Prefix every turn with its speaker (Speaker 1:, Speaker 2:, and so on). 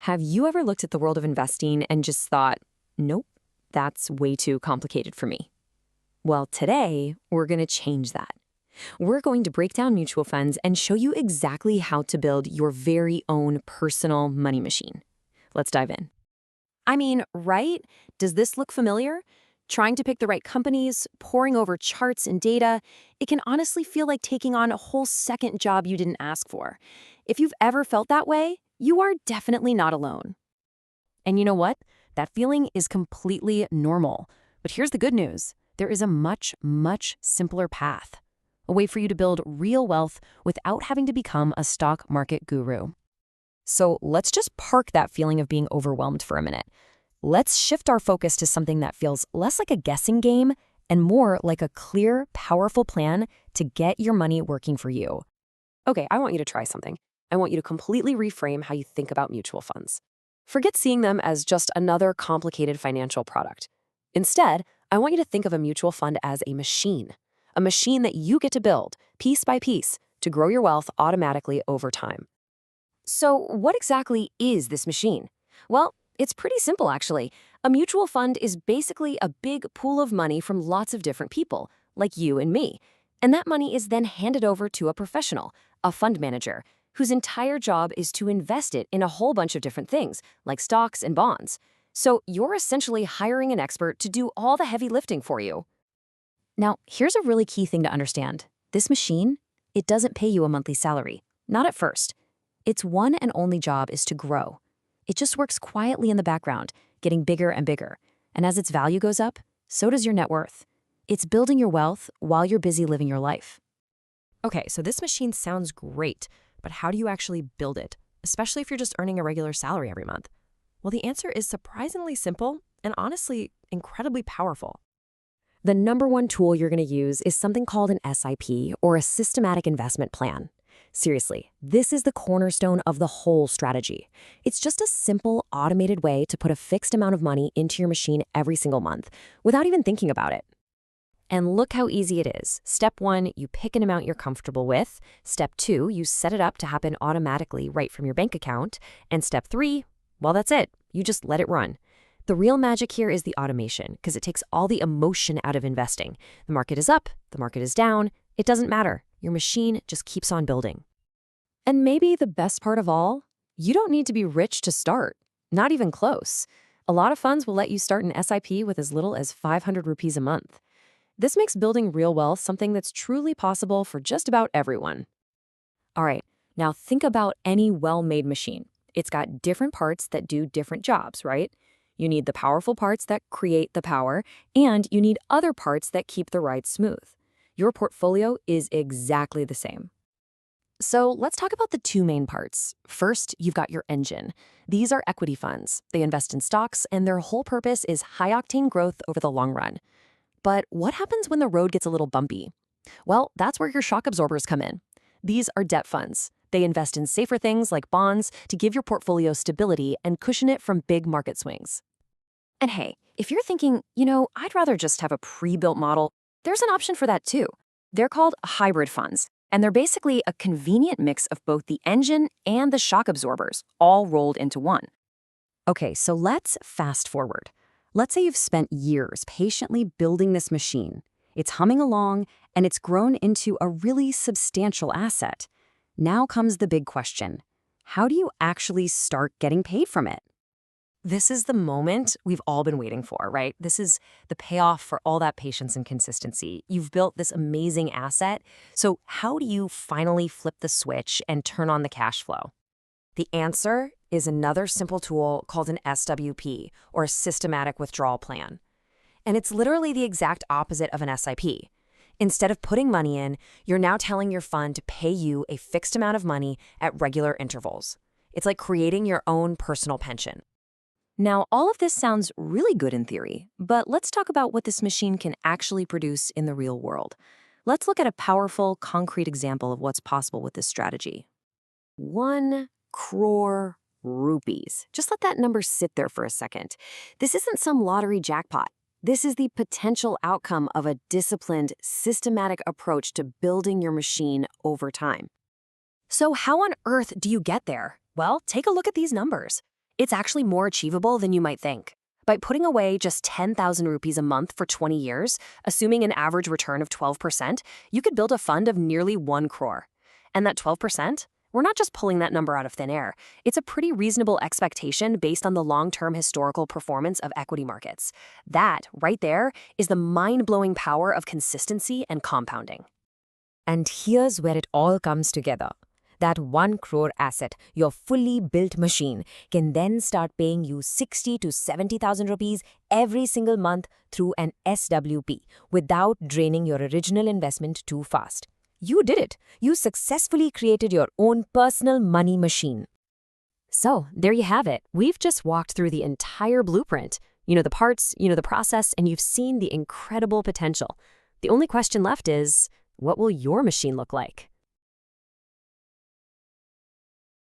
Speaker 1: Have you ever looked at the world of investing and just thought, nope, that's way too complicated for me? Well, today, we're going to change that. We're going to break down mutual funds and show you exactly how to build your very own personal money machine. Let's dive in. I mean, right? Does this look familiar? Trying to pick the right companies, poring over charts and data, it can honestly feel like taking on a whole second job you didn't ask for. If you've ever felt that way, you are definitely not alone. And you know what? That feeling is completely normal. But here's the good news. There is a much, much simpler path. A way for you to build real wealth without having to become a stock market guru. So let's just park that feeling of being overwhelmed for a minute. Let's shift our focus to something that feels less like a guessing game and more like a clear, powerful plan to get your money working for you. Okay, I want you to try something. I want you to completely reframe how you think about mutual funds. Forget seeing them as just another complicated financial product. Instead, I want you to think of a mutual fund as a machine that you get to build piece by piece to grow your wealth automatically over time. So what exactly is this machine? Well, it's pretty simple, actually. A mutual fund is basically a big pool of money from lots of different people, like you and me. And that money is then handed over to a professional, a fund manager, whose entire job is to invest it in a whole bunch of different things, like stocks and bonds. So you're essentially hiring an expert to do all the heavy lifting for you. Now, here's a really key thing to understand. This machine, it doesn't pay you a monthly salary. Not at first. Its one and only job is to grow. It just works quietly in the background, getting bigger and bigger. And as its value goes up, so does your net worth. It's building your wealth while you're busy living your life. Okay, so this machine sounds great, but how do you actually build it, especially if you're just earning a regular salary every month? Well, the answer is surprisingly simple and honestly incredibly powerful. The number one tool you're going to use is something called an SIP, or a systematic investment plan. Seriously, this is the cornerstone of the whole strategy. It's just a simple, automated way to put a fixed amount of money into your machine every single month without even thinking about it. And look how easy it is. Step 1, you pick an amount you're comfortable with. Step 2, you set it up to happen automatically right from your bank account. And step 3, well, that's it. You just let it run. The real magic here is the automation, because it takes all the emotion out of investing. The market is up, the market is down. It doesn't matter. Your machine just keeps on building. And maybe the best part of all, you don't need to be rich to start. Not even close. A lot of funds will let you start an SIP with as little as 500 rupees a month. This makes building real wealth something that's truly possible for just about everyone. All right, now think about any well-made machine. It's got different parts that do different jobs, right? You need the powerful parts that create the power, and you need other parts that keep the ride smooth. Your portfolio is exactly the same. So let's talk about the two main parts. First, you've got your engine. These are equity funds. They invest in stocks, and their whole purpose is high-octane growth over the long run. But what happens when the road gets a little bumpy? Well, that's where your shock absorbers come in. These are debt funds. They invest in safer things like bonds to give your portfolio stability and cushion it from big market swings. And hey, if you're thinking, I'd rather just have a pre-built model, there's an option for that too. They're called hybrid funds, and they're basically a convenient mix of both the engine and the shock absorbers, all rolled into one. Okay, so let's fast forward. Let's say you've spent years patiently building this machine. It's humming along, and it's grown into a really substantial asset. Now comes the big question. How do you actually start getting paid from it? This is the moment we've all been waiting for, right? This is the payoff for all that patience and consistency. You've built this amazing asset. So how do you finally flip the switch and turn on the cash flow? The answer is another simple tool called an SWP, or a Systematic Withdrawal Plan. And it's literally the exact opposite of an SIP. Instead of putting money in, you're now telling your fund to pay you a fixed amount of money at regular intervals. It's like creating your own personal pension. Now, all of this sounds really good in theory, but let's talk about what this machine can actually produce in the real world. Let's look at a powerful, concrete example of what's possible with this strategy. 1 crore rupees. Just let that number sit there for a second. This isn't some lottery jackpot. This is the potential outcome of a disciplined, systematic approach to building your machine over time. So how on earth do you get there? Well, take a look at these numbers.
Speaker 2: It's actually more achievable than you might think. By putting away just 10,000 rupees a month for 20 years, assuming an average return of 12%, you could build a fund of nearly 1 crore. And that 12%? We're not just pulling that number out of thin air. It's a pretty reasonable expectation based on the long-term historical performance of equity markets. That, right there, is the mind-blowing power of consistency and compounding.
Speaker 1: And here's where it all comes together. That 1 crore asset, your fully built machine, can then start paying you 60 to 70,000 rupees every single month through an SWP without draining your original investment too fast. You did it. You successfully created your own personal money machine.
Speaker 2: So, there you have it. We've just walked through the entire blueprint. You know the parts, you know the process, and you've seen the incredible potential. The only question left is, what will your machine look like?